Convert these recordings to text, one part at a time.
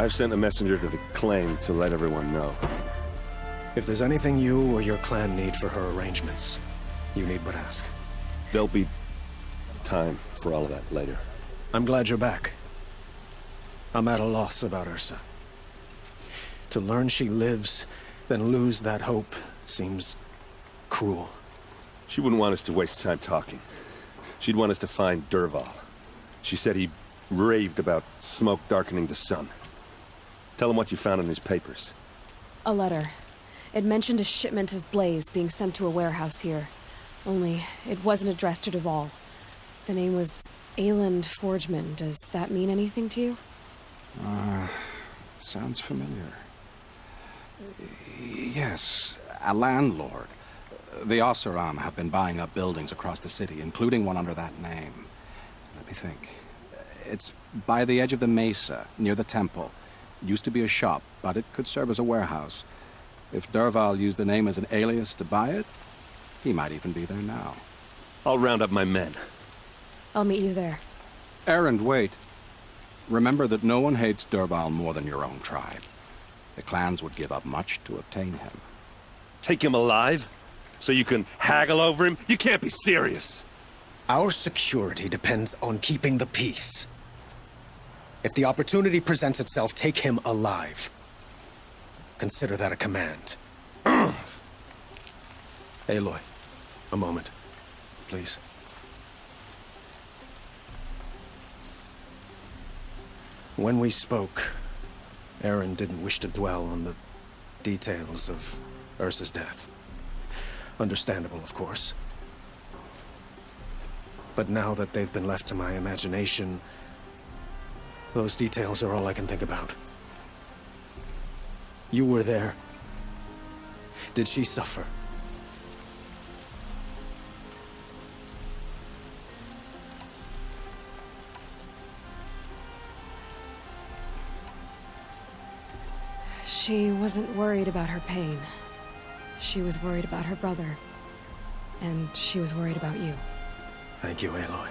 I've sent a messenger to the claim to let everyone know. If there's anything you or your clan need for her arrangements, you need but ask. There'll be time for all of that later. I'm glad you're back. I'm at a loss about Ursa. To learn she lives, then lose that hope, seems cruel. She wouldn't want us to waste time talking. She'd want us to find Dervahl. She said he raved about smoke darkening the sun. Tell him what you found in his papers. A letter. It mentioned a shipment of blaze being sent to a warehouse here. Only, it wasn't addressed to Dervahl. The name was Ayland Forgeman. Does that mean anything to you? Sounds familiar. Yes, a landlord. The Oseram have been buying up buildings across the city, including one under that name. Let me think. It's by the edge of the mesa, near the temple. Used to be a shop, but it could serve as a warehouse. If Dervahl used the name as an alias to buy it, he might even be there now. I'll round up my men. I'll meet you there. Erend, wait. Remember that no one hates Dervahl more than your own tribe. The clans would give up much to obtain him. Take him alive? So you can haggle over him? You can't be serious. Our security depends on keeping the peace. If the opportunity presents itself, take him alive. Consider that a command. Aloy, a moment, please. When we spoke, Erend didn't wish to dwell on the details of Ursa's death. Understandable, of course. But now that they've been left to my imagination, those details are all I can think about. You were there. Did she suffer? She wasn't worried about her pain. She was worried about her brother. And she was worried about you. Thank you, Aloy.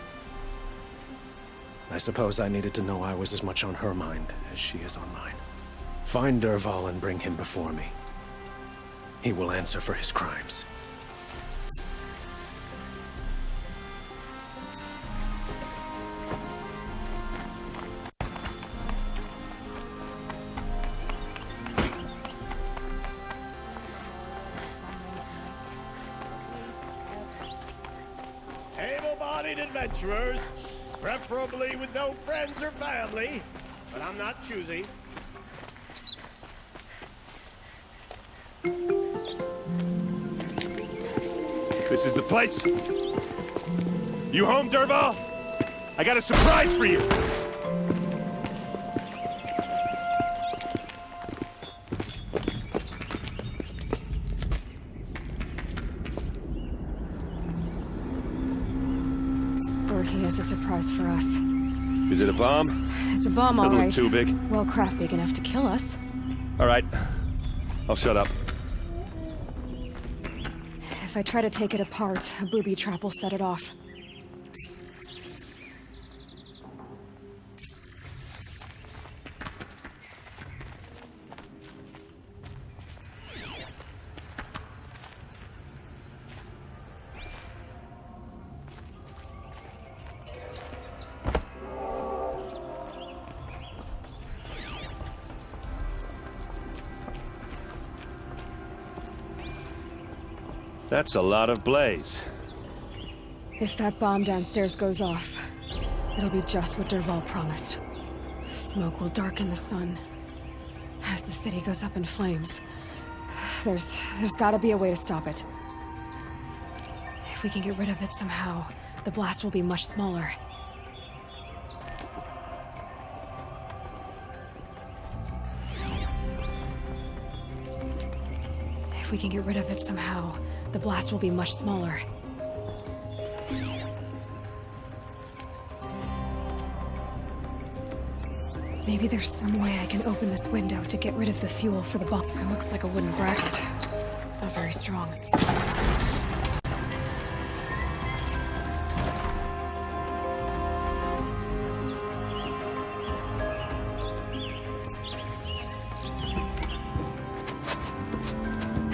I suppose I needed to know I was as much on her mind as she is on mine. Find Dervahl and bring him before me. He will answer for his crimes. Able-bodied adventurers, preferably with no friends or family, but I'm not choosy. This is the place. You home, Dervahl? I got a surprise for you. Or he has a surprise for us. Is it a bomb? It's a bomb, all Doesn't right. look too big. Well, crap big enough to kill us. All right. I'll shut up. If I try to take it apart, a booby trap will set it off. That's a lot of blaze. If that bomb downstairs goes off, it'll be just what Dervahl promised. Smoke will darken the sun as the city goes up in flames. There's gotta be a way to stop it. If we can get rid of it somehow, the blast will be much smaller. If we can get rid of it somehow, the blast will be much smaller. Maybe there's some way I can open this window to get rid of the fuel for the bomb. It looks like a wooden bracket. Not very strong.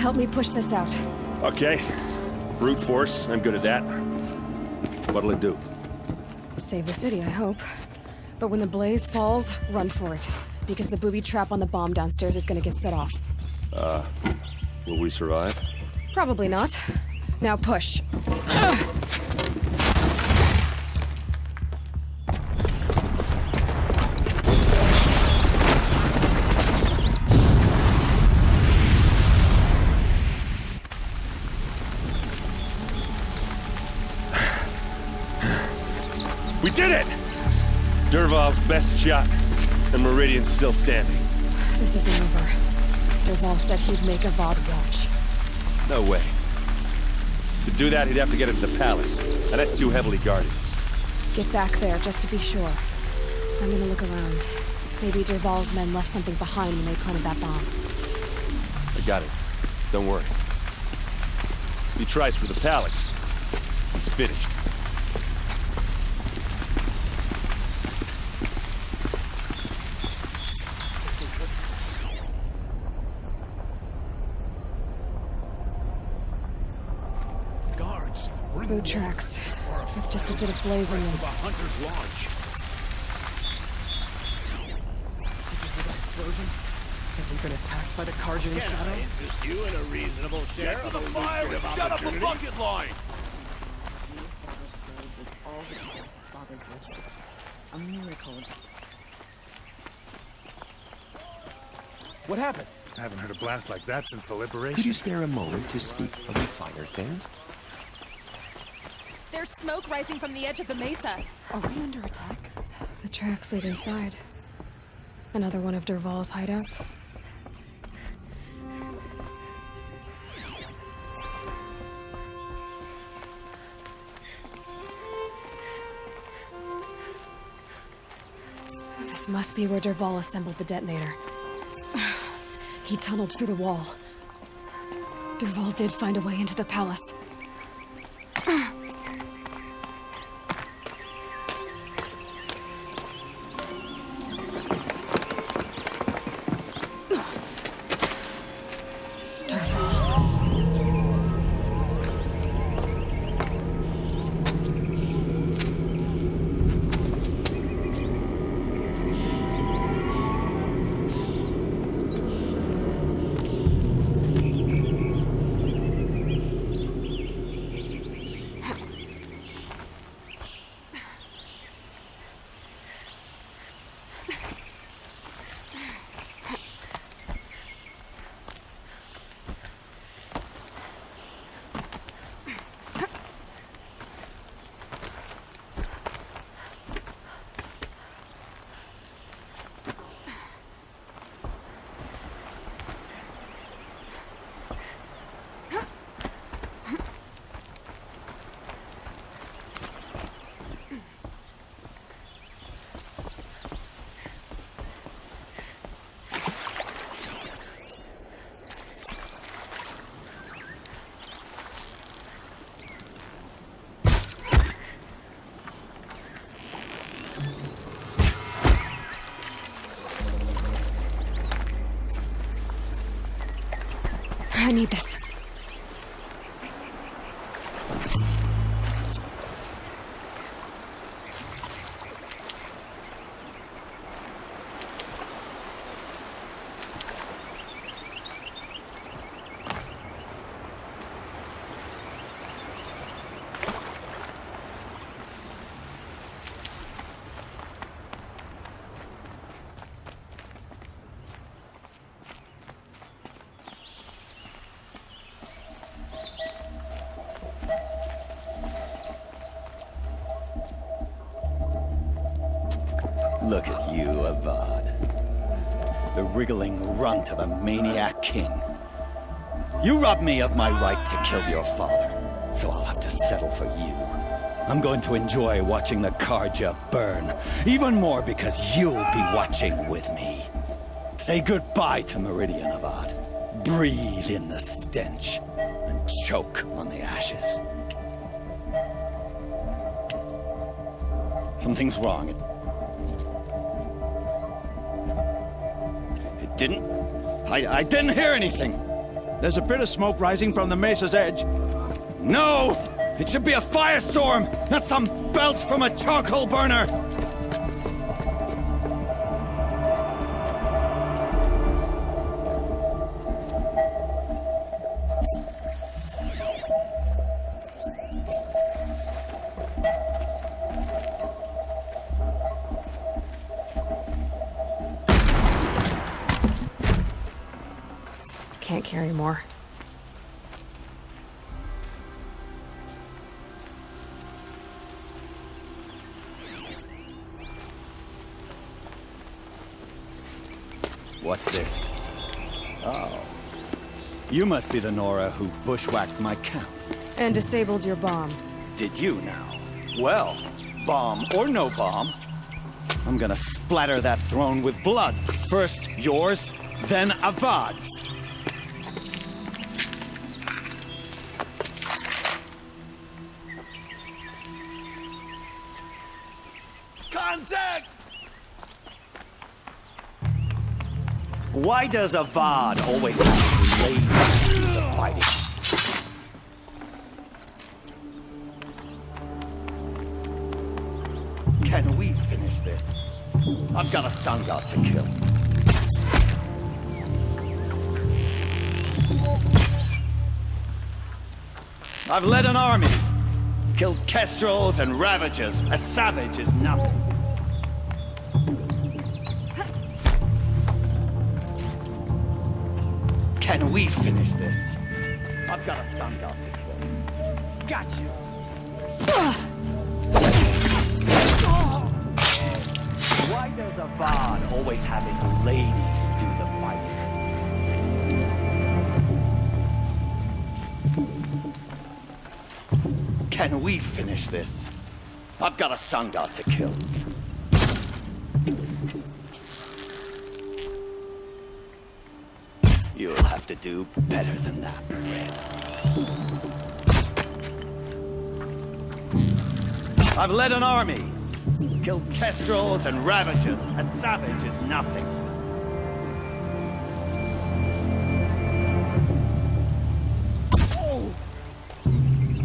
Help me push this out. Okay. Brute force, I'm good at that. What'll it do? Save the city, I hope. But when the blaze falls, run for it. Because the booby trap on the bomb downstairs is gonna get set off. Will we survive? Probably not. Now push. We did it! Dervahl's best shot, and Meridian's still standing. This isn't over. Dervahl said he'd make Avad watch. No way. To do that, he'd have to get into the palace, and that's too heavily guarded. Get back there, just to be sure. I'm gonna look around. Maybe Dervahl's men left something behind when they planted that bomb. I got it. Don't worry. If he tries for the palace, he's finished. Boot tracks. It's just a bit of blaze in them. Hunter's Lodge. Explosion? Have we been attacked by the Karjan in Can shadow? I interest you in a reasonable share of the fire and shut up a bucket line? A miracle. What happened? I haven't heard a blast like that since the liberation. Could you spare a moment to speak of the fire things? There's smoke rising from the edge of the mesa. Are we under attack? The tracks lead inside. Another one of Dervahl's hideouts. This must be where Dervahl assembled the detonator. He tunneled through the wall. Dervahl did find a way into the palace. I need this. Look at you, Avad. The wriggling runt of a maniac king. You robbed me of my right to kill your father, so I'll have to settle for you. I'm going to enjoy watching the Karja burn, even more because you'll be watching with me. Say goodbye to Meridian, Avad. Breathe in the stench, and choke on the ashes. Something's wrong. I didn't hear anything. There's a bit of smoke rising from the mesa's edge. No! It should be a firestorm, not some belch from a charcoal burner! Can't carry more. What's this? Oh. You must be the Nora who bushwhacked my camp. And disabled your bomb. Did you now? Well, bomb or no bomb, I'm gonna splatter that throne with blood. First yours, then Avad's. Contact! Why does Avad always have to lay the fighting? Can we finish this? I've got a sun god to kill. I've led an army. Killed kestrels and ravagers. A savage is nothing. Can we finish this? I've got a sun god to kill. Got you. Why does Avad always have his ladies do the fighting? Can we finish this? I've got a sun god to kill. You'll have to do better than that, Red. I've led an army. Killed kestrels and ravagers. A savage is nothing.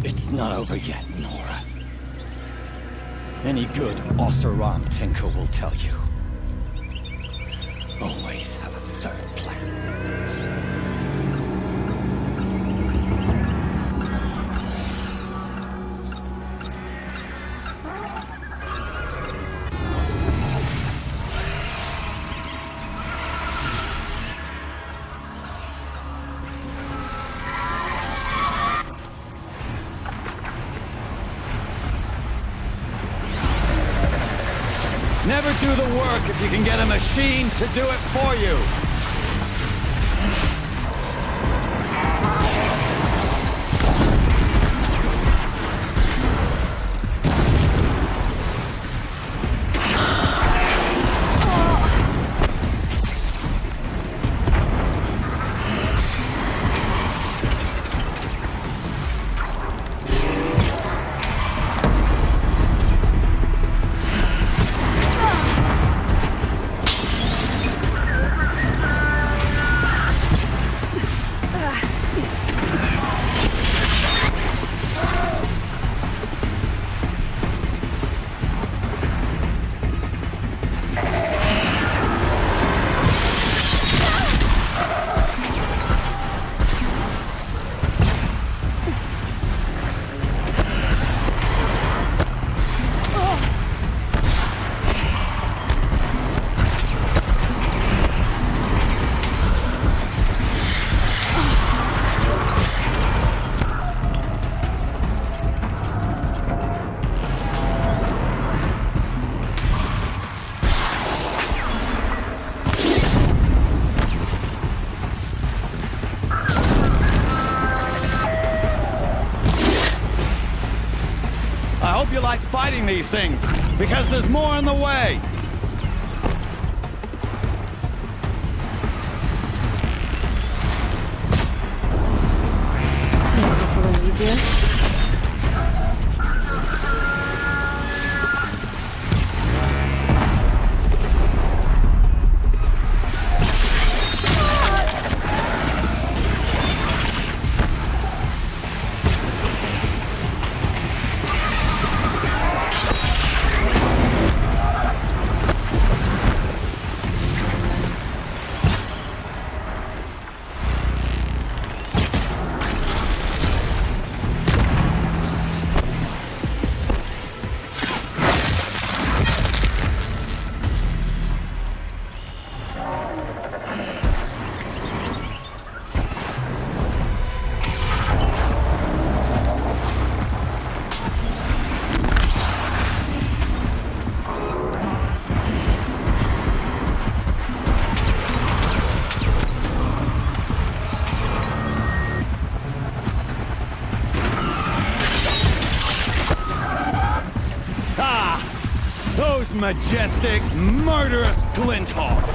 It's not over yet, Nora. Any good Oseram tinker will tell you. Always have a third plan. Never do the work if you can get a machine to do it for you. You like fighting these things, because there's more in the way. Makes this a little easier. majestic, murderous Glinthawk!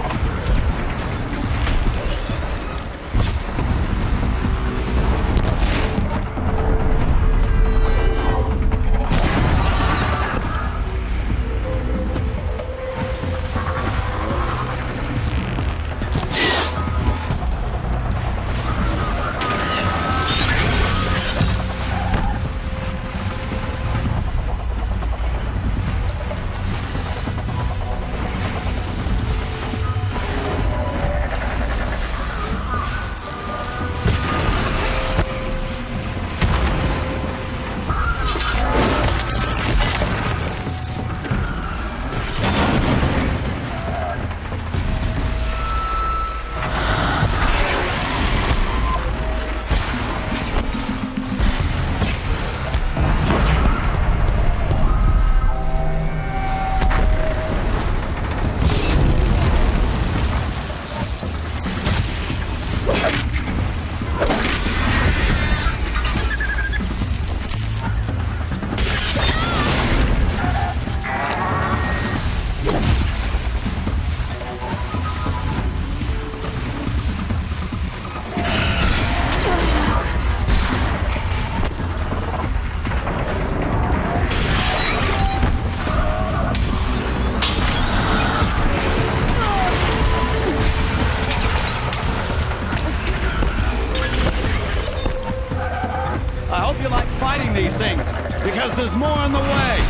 These things, because there's more on the way!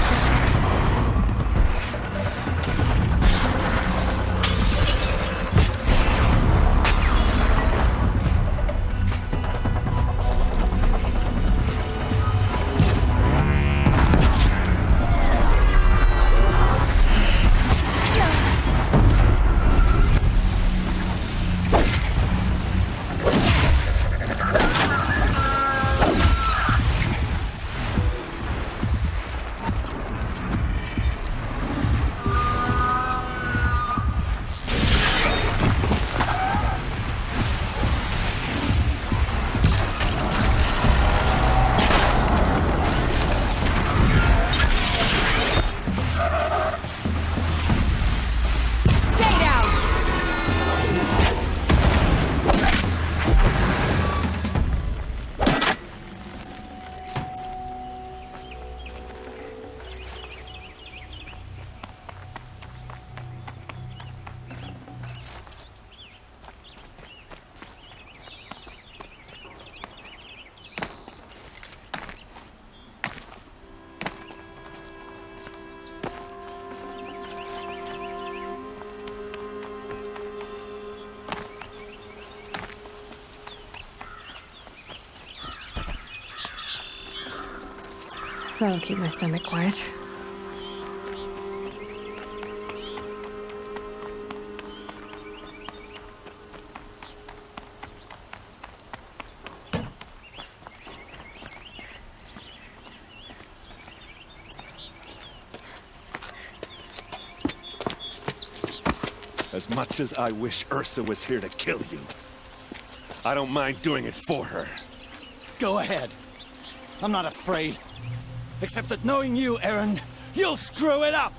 That'll keep my stomach quiet. As much as I wish Ursa was here to kill you, I don't mind doing it for her. Go ahead. I'm not afraid. Except that knowing you, Aaron, you'll screw it up!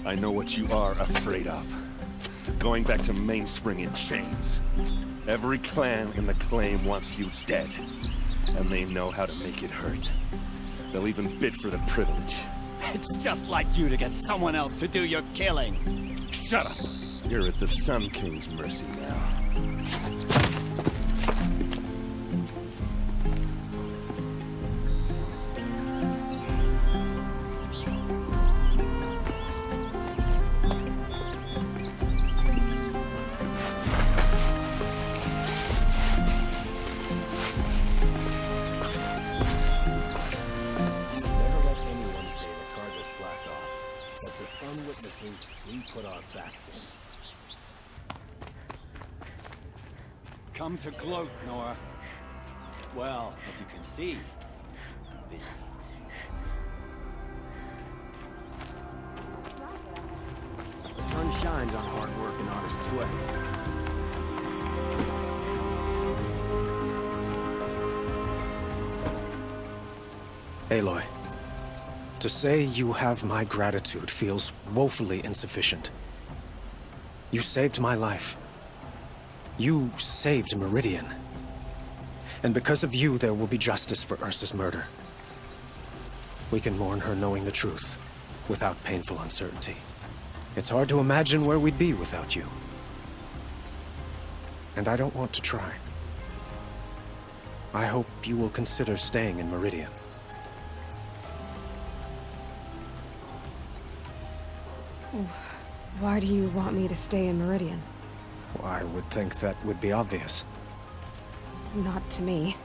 I know what you are afraid of. Going back to Mainspring in chains. Every clan in the claim wants you dead. And they know how to make it hurt. They'll even bid for the privilege. It's just like you to get someone else to do your killing. Shut up! You're at the Sun King's mercy now. Come to gloat, Nora. Well, as you can see, I'm busy. The sun shines. kinds on hard-working artists' way. Aloy, to say you have my gratitude feels woefully insufficient. You saved my life. You saved Meridian. And because of you, there will be justice for Ursa's murder. We can mourn her knowing the truth, without painful uncertainty. It's hard to imagine where we'd be without you. And I don't want to try. I hope you will consider staying in Meridian. Why do you want me to stay in Meridian? Well, I would think that would be obvious. Not to me.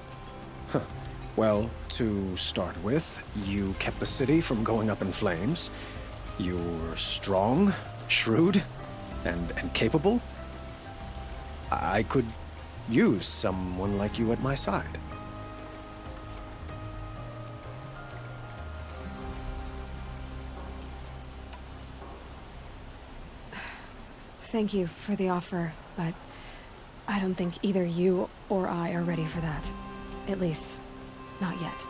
Huh. Well, to start with, you kept the city from going up in flames. You're strong, shrewd, and capable. I could use someone like you at my side. Thank you for the offer, but I don't think either you or I are ready for that. At least, not yet.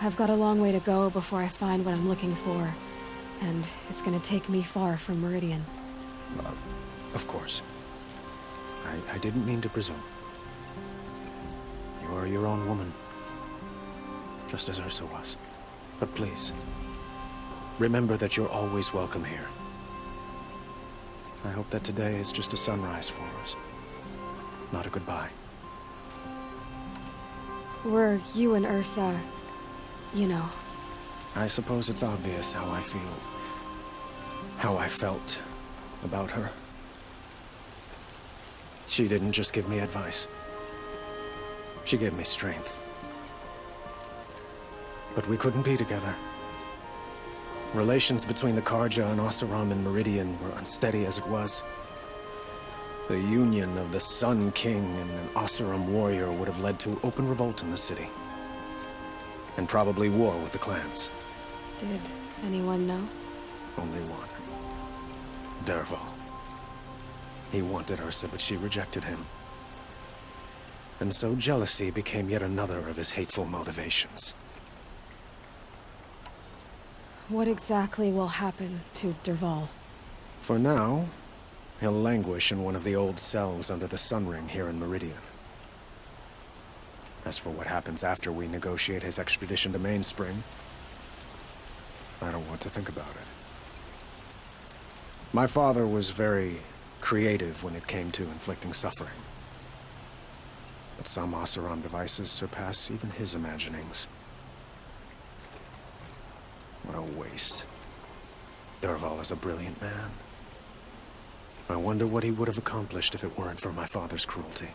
I've got a long way to go before I find what I'm looking for, and it's gonna take me far from Meridian. Of course. I didn't mean to presume. You're your own woman, just as Ursa was. But please, remember that you're always welcome here. I hope that today is just a sunrise for us, not a goodbye. Were you and Ursa, you know? I suppose it's obvious how I feel, how I felt about her. She didn't just give me advice. She gave me strength. But we couldn't be together. Relations between the Karja and Oseram and Meridian were unsteady as it was. The union of the Sun King and an Oseram warrior would have led to open revolt in the city. And probably war with the clans. Did anyone know? Only one. Dervahl. He wanted Ursa, but she rejected him. And so jealousy became yet another of his hateful motivations. What exactly will happen to Dervahl? For now, he'll languish in one of the old cells under the Sun Ring here in Meridian. As for what happens after we negotiate his expedition to Mainspring, I don't want to think about it. My father was very creative when it came to inflicting suffering. But some Oseram devices surpass even his imaginings. What a waste. Dervahl is a brilliant man. I wonder what he would have accomplished if it weren't for my father's cruelty.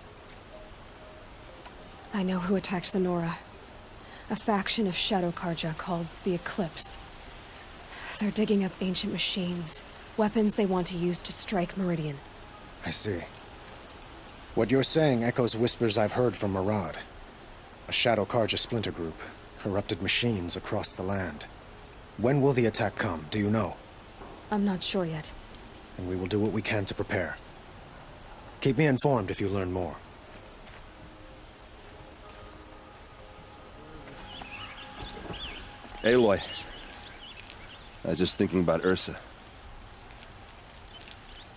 I know who attacked the Nora. A faction of Shadow Karja called the Eclipse. They're digging up ancient machines, weapons they want to use to strike Meridian. I see. What you're saying echoes whispers I've heard from Murad. A Shadow Karja splinter group, corrupted machines across the land. When will the attack come, do you know? I'm not sure yet. And we will do what we can to prepare. Keep me informed if you learn more. Aloy. I was just thinking about Ursa.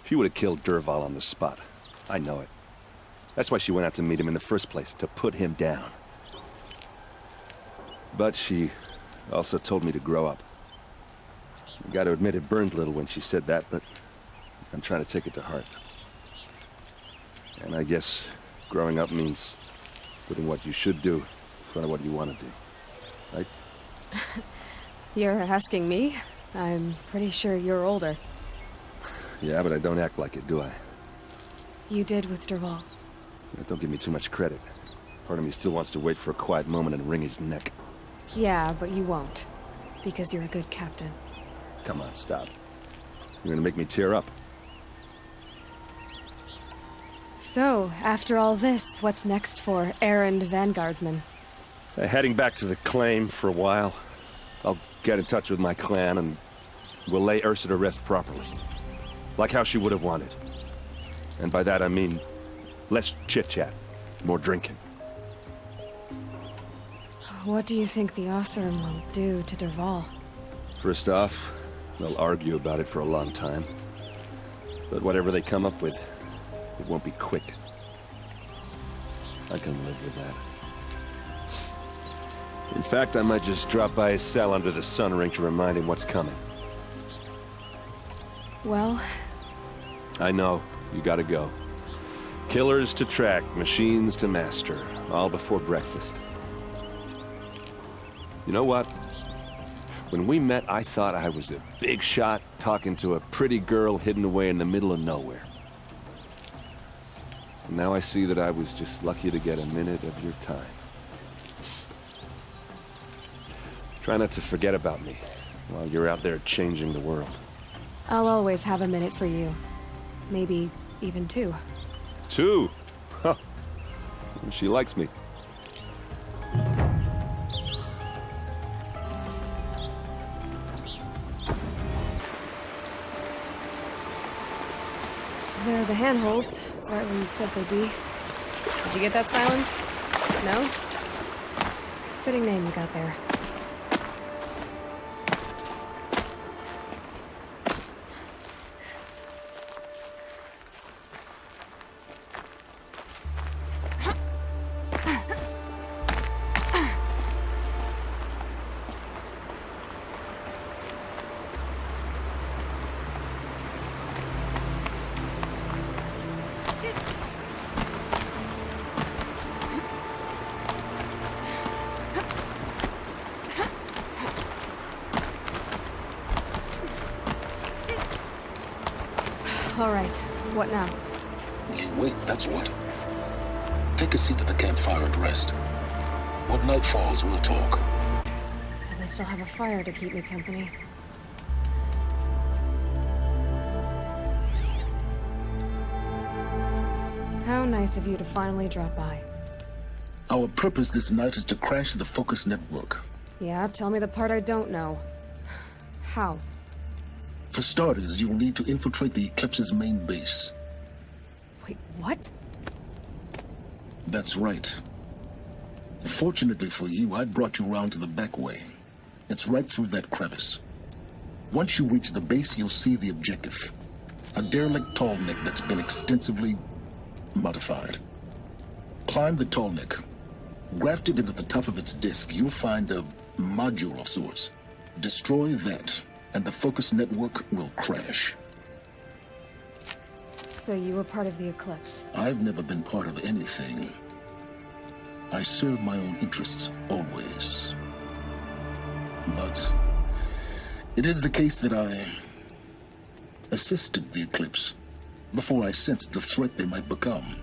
She would have killed Dervahl on the spot. I know it. That's why she went out to meet him in the first place, to put him down. But she also told me to grow up. I gotta admit it burned a little when she said that, but I'm trying to take it to heart. And I guess growing up means putting what you should do in front of what you want to do. Right? You're asking me? I'm pretty sure you're older. Yeah, but I don't act like it, do I? You did with Dervahl. Don't give me too much credit. Part of me still wants to wait for a quiet moment and wring his neck. Yeah, but you won't. Because you're a good captain. Come on, stop. You're gonna make me tear up. So, after all this, what's next for errand vanguardsman? Heading back to the claim for a while. I'll get in touch with my clan and we'll lay Ursa to rest properly. Like how she would have wanted. And by that I mean less chit-chat, more drinking. What do you think the Oseram will do to Dervahl? First off, they'll argue about it for a long time. But whatever they come up with, it won't be quick. I can live with that. In fact, I might just drop by his cell under the sun ring to remind him what's coming. Well... I know. You gotta go. Killers to track, machines to master. All before breakfast. You know what? When we met, I thought I was a big shot talking to a pretty girl hidden away in the middle of nowhere. And now I see that I was just lucky to get a minute of your time. Try not to forget about me while you're out there changing the world. I'll always have a minute for you. Maybe even 2. 2? Huh. She likes me. There are the handholds, right where you said they'd be. Did you get that, Silence? No? Fitting name you got there. All right, what now? You wait, that's what. Take a seat at the campfire and rest. When night falls, we'll talk. And I still have a fire to keep me company. How nice of you to finally drop by. Our purpose this night is to crash the Focus network. Yeah, tell me the part I don't know. How? For starters, you'll need to infiltrate the Eclipse's main base. Wait, what? That's right. Fortunately for you, I brought you around to the back way. It's right through that crevice. Once you reach the base, you'll see the objective. A derelict tall neck that's been extensively modified. Climb the tall neck. Grafted into the top of its disk, you'll find a module of sorts. Destroy that, and the Focus network will crash. So you were part of the Eclipse? I've never been part of anything. I serve my own interests, always. But it is the case that I assisted the Eclipse before I sensed the threat they might become.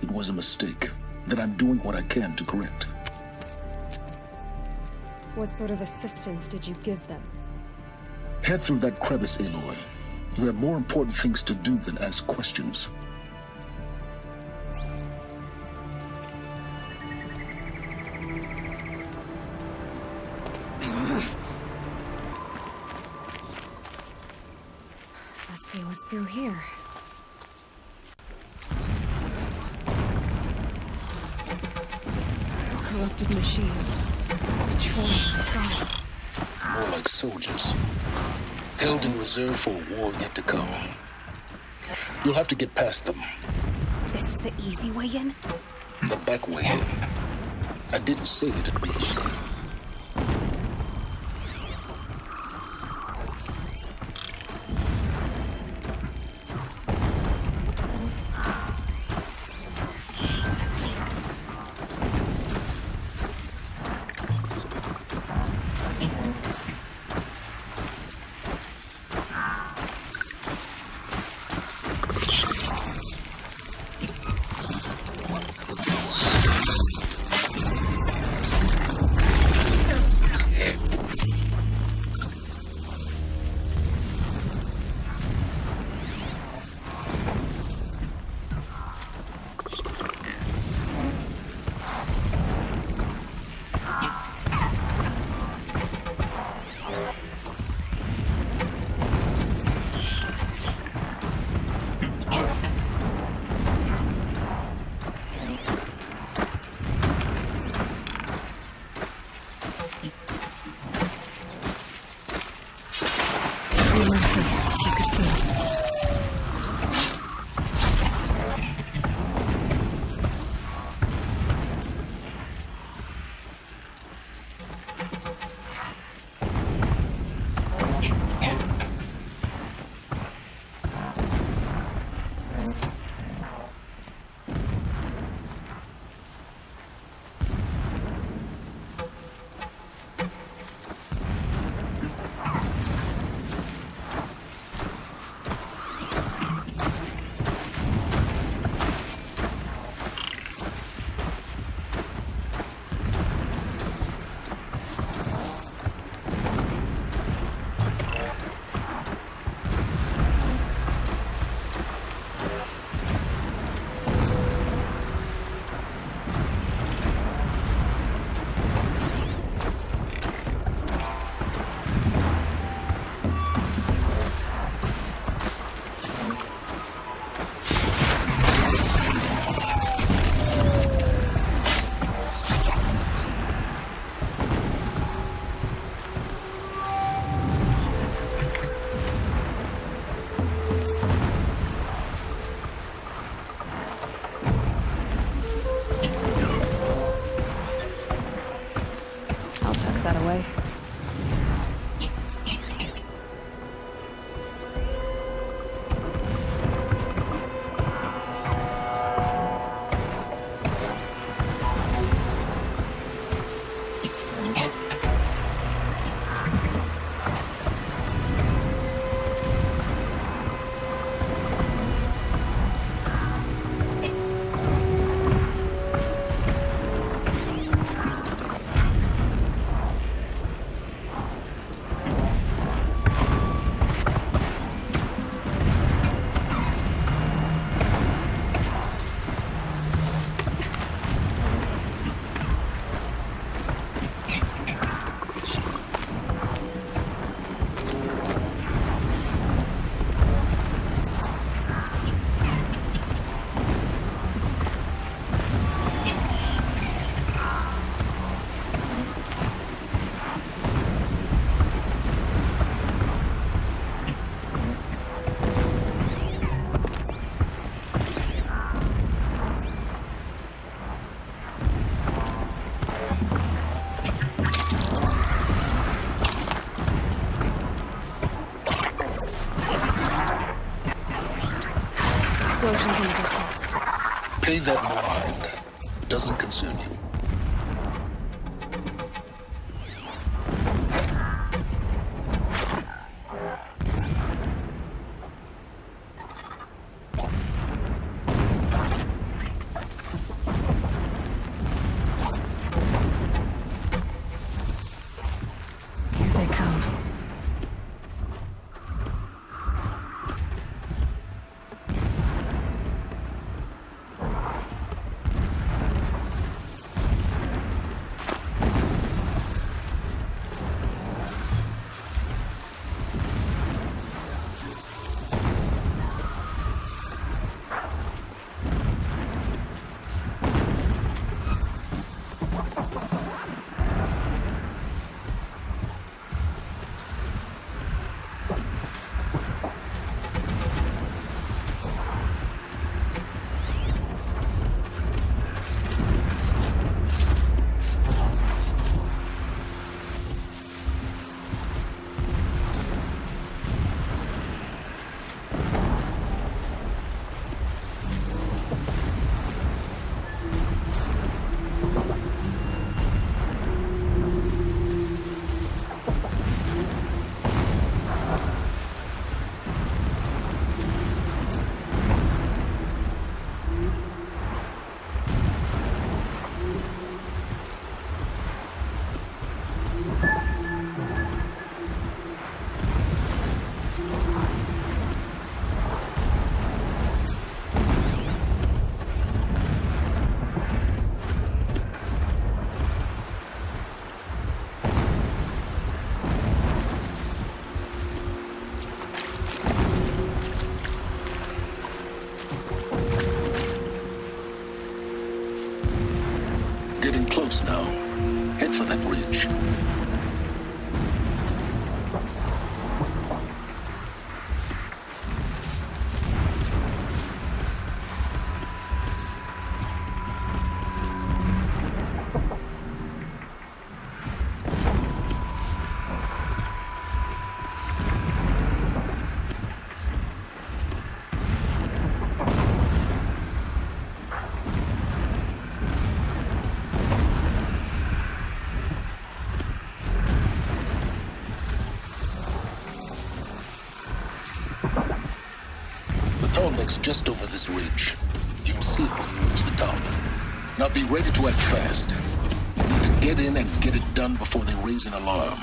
It was a mistake that I'm doing what I can to correct. What sort of assistance did you give them? Head through that crevice, Aloy. We have more important things to do than ask questions. Let's see what's through here. Corrupted machines. Patrols, guards. More like soldiers. Held in reserve for a war yet to come. You'll have to get past them. This is the easy way in? The back way in. I didn't say it'd be easy. Explosions in the distance. Pay that no mind. It doesn't concern you. Here they come. Getting close now. Head for that bridge. is just over this ridge. You'll see it when you reach the top. Now be ready to act fast. You need to get in and get it done before they raise an alarm.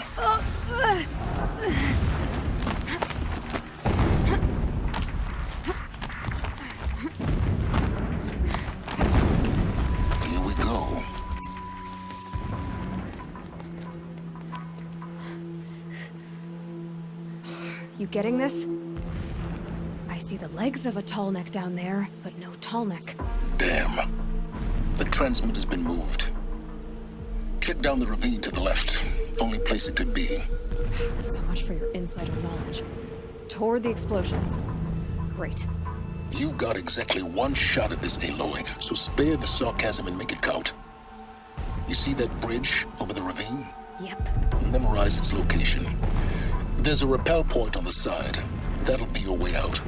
Here we go. You getting this? I see the legs of a tall neck down there, but no tall neck. Damn. The transmitter's been moved. Check down the ravine to the left. Only place it could be. So much for your insider knowledge. Toward the explosions. Great. You've got exactly one shot at this, Aloy, so spare the sarcasm and make it count. You see that bridge over the ravine? Yep. Memorize its location. There's a rappel point on the side. That'll be your way out.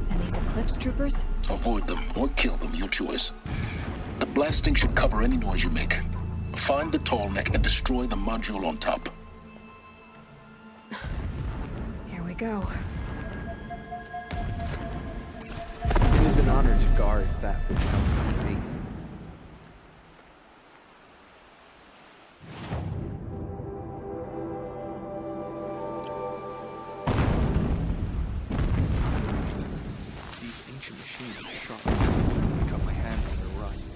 And these Eclipse troopers? Avoid them or kill them, your choice. The blasting should cover any noise you make. Find the tall neck and destroy the module on top. Here we go. It is an honor to guard that which helps us see. These ancient machines are sharp. I got my hand on their rust.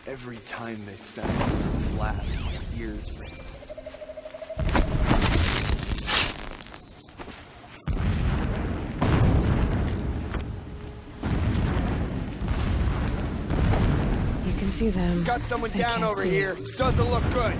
Every time they set a blast, my ears ring. You can see them. Got someone They down can't over see. here. Doesn't look good.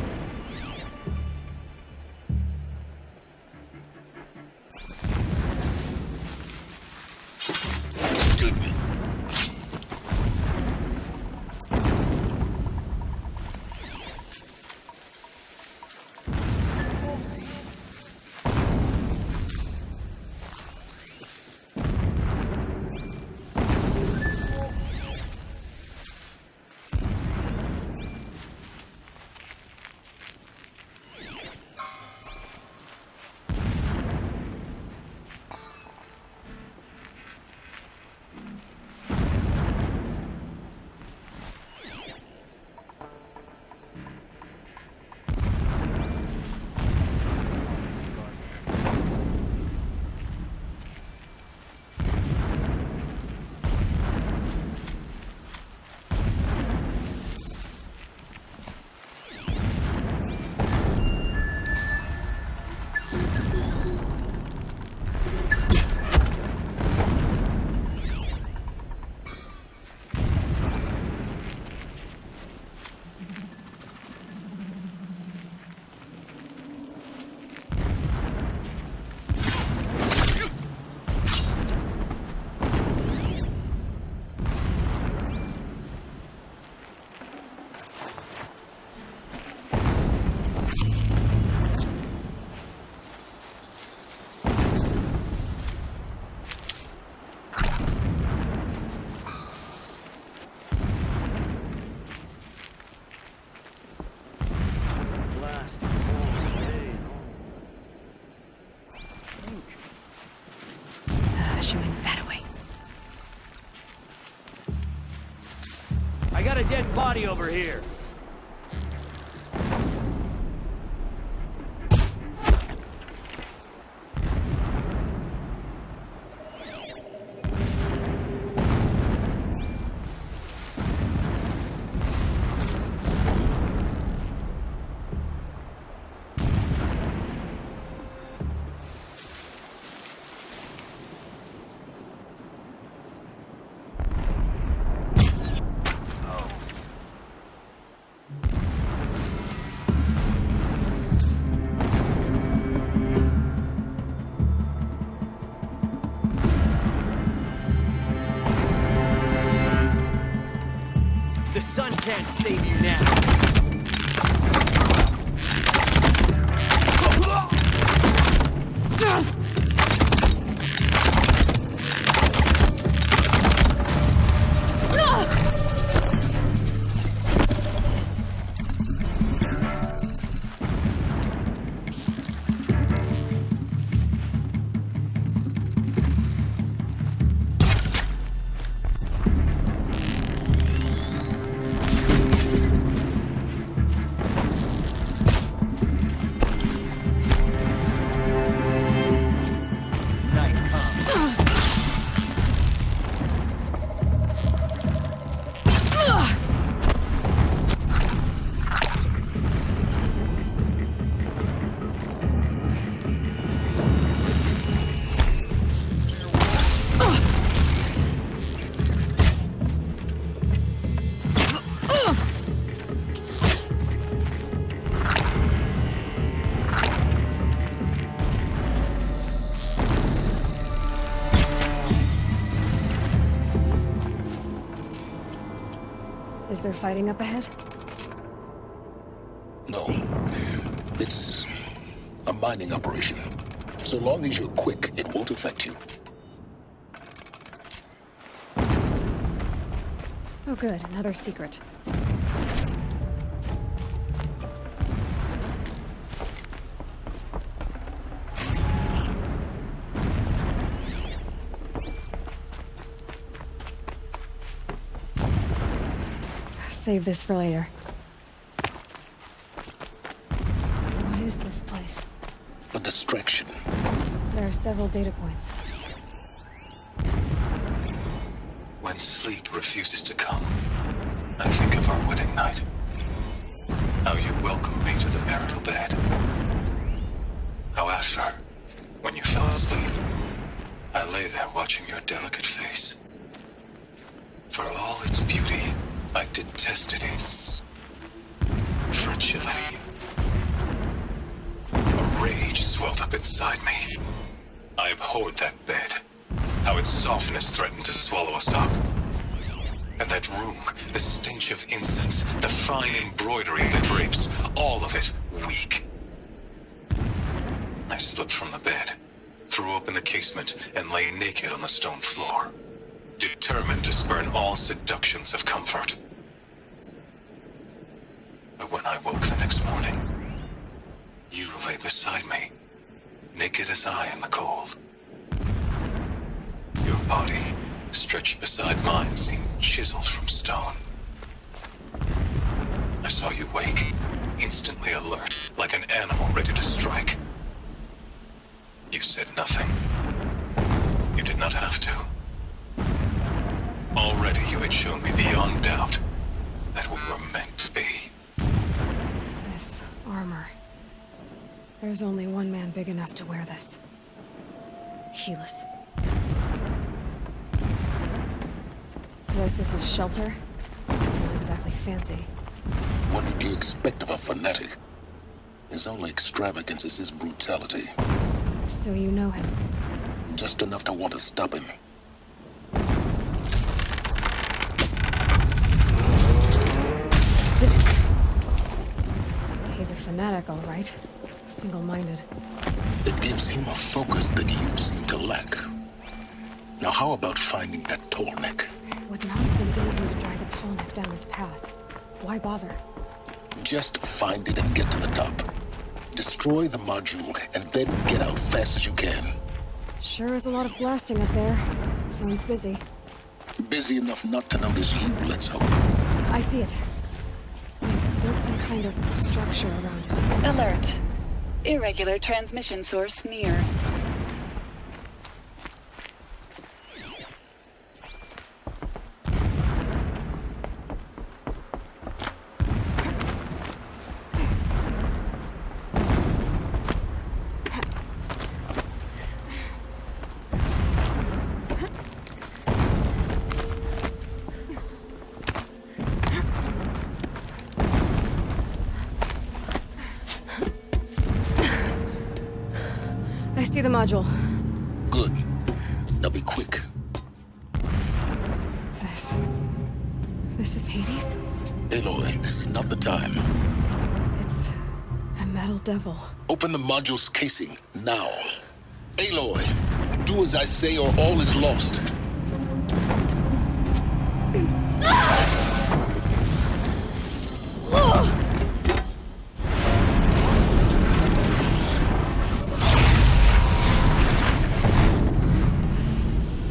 Shooing that way. I got a dead body over here. Is there fighting up ahead? No. It's a mining operation. So long as you're quick, it won't affect you. Oh good, another secret. Save this for later. What is this place? A distraction. There are several data points. When sleep refuses to come, I think of our wedding night. How you welcomed me to the marital bed. How after, when you fell asleep, I lay there watching your delicate face. For all its beauty, I detested its fragility. A rage swelled up inside me. I abhorred that bed. How its softness threatened to swallow us up. And that room, the stench of incense, the fine embroidery of the drapes, all of it weak. I slipped from the bed, threw open the casement, and lay naked on the stone floor, determined to spurn all seductions of comfort. But when I woke the next morning, you lay beside me, naked as I in the cold. Your body, stretched beside mine, seemed chiseled from stone. I saw you wake, instantly alert, like an animal ready to strike. You said nothing. You did not have to. Already you had shown me beyond doubt that we were meant to be. This armor. There's only one man big enough to wear this. Helis. This is his shelter? Not exactly fancy. What did you expect of a fanatic? His only extravagance is his brutality. So you know him? Just enough to want to stop him. He's a fanatic, all right. Single-minded. It gives him a focus that you seem to lack. Now how about finding that tall neck? It would not have been easy to drag a tall neck down this path. Why bother? Just find it and get to the top. Destroy the module, and then get out fast as you can. Sure is a lot of blasting up there. Sounds busy. Busy enough not to notice you, let's hope. I see it. They've built some kind of structure around it. Alert. Irregular transmission source near. I see the module. Good. Now be quick. This is Hades? Aloy, this is not the time. It's a metal devil. Open the module's casing, now. Aloy, do as I say or all is lost.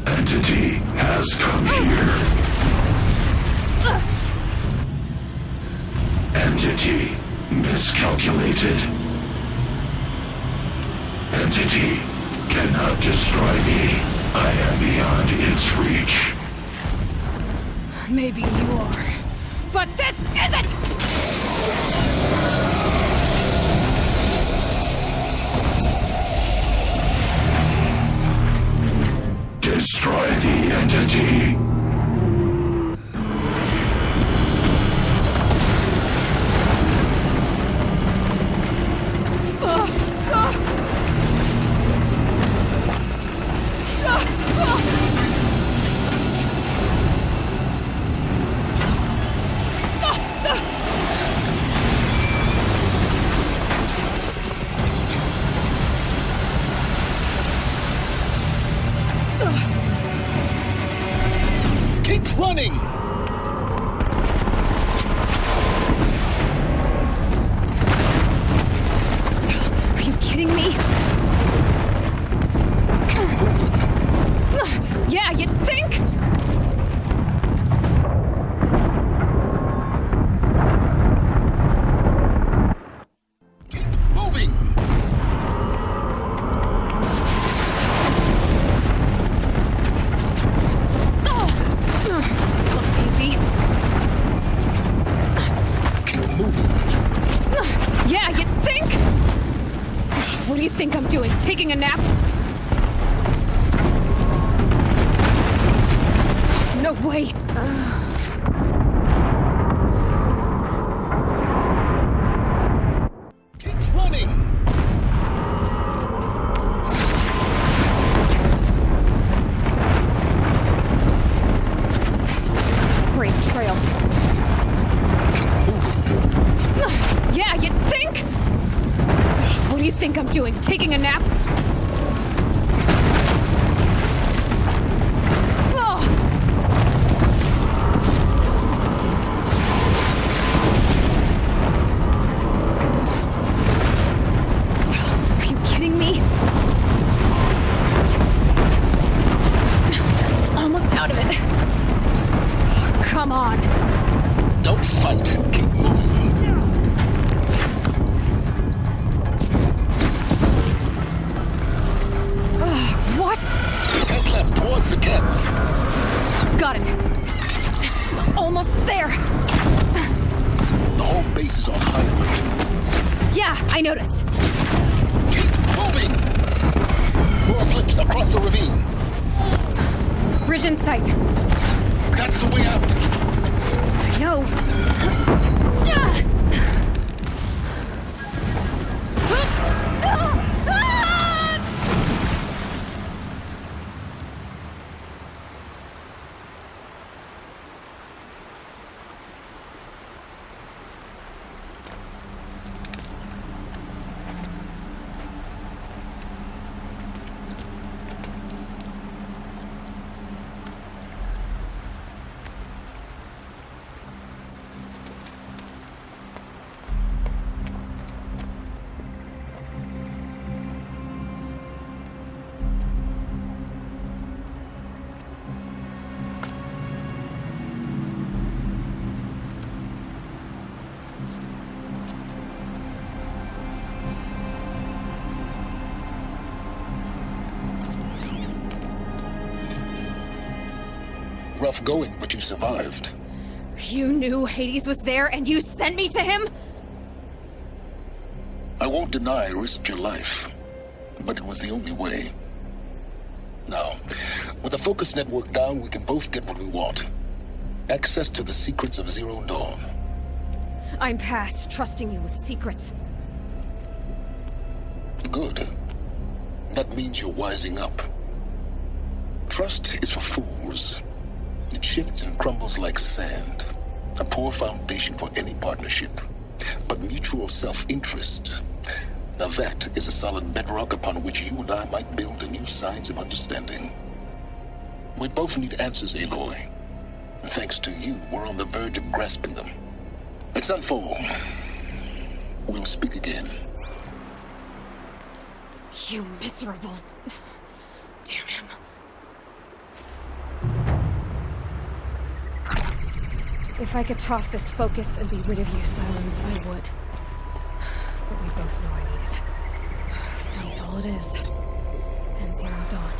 Entity has come here. Entity miscalculated. Entity cannot destroy me. I am beyond its reach. Maybe you are, but this isn't! Destroy the entity. running! Are you kidding me? Yeah, you'd think? Keep moving! This looks easy. Keep moving. Yeah, you'd think? What do you think I'm doing? Taking a nap? No way! Keep running! Brave trail. Yeah, you'd think? What do you think I'm doing? Taking a nap? Come on. Don't fight. Keep moving. What? Head left towards the camp. Got it. Almost there. The whole base is on high alert. Yeah, I noticed. Keep moving. More clips across the ravine. Bridge in sight. That's the way out. I know. Rough going, but you survived. You knew Hades was there and you sent me to him? I won't deny I risked your life, but it was the only way. Now, with the focus network down, we can both get what we want. Access to the secrets of Zero Dawn. I'm past trusting you with secrets. Good. That means you're wising up. Trust is for fools. It shifts and crumbles like sand. A poor foundation for any partnership. But mutual self-interest, now that is a solid bedrock upon which you and I might build a new science of understanding. We both need answers, Aloy. And thanks to you, we're on the verge of grasping them. At Sunfall, we'll speak again. You miserable... Damn him. If I could toss this focus and be rid of you, Silence, I would. But we both know I need it. Sunfall it is. And Zero Dawn.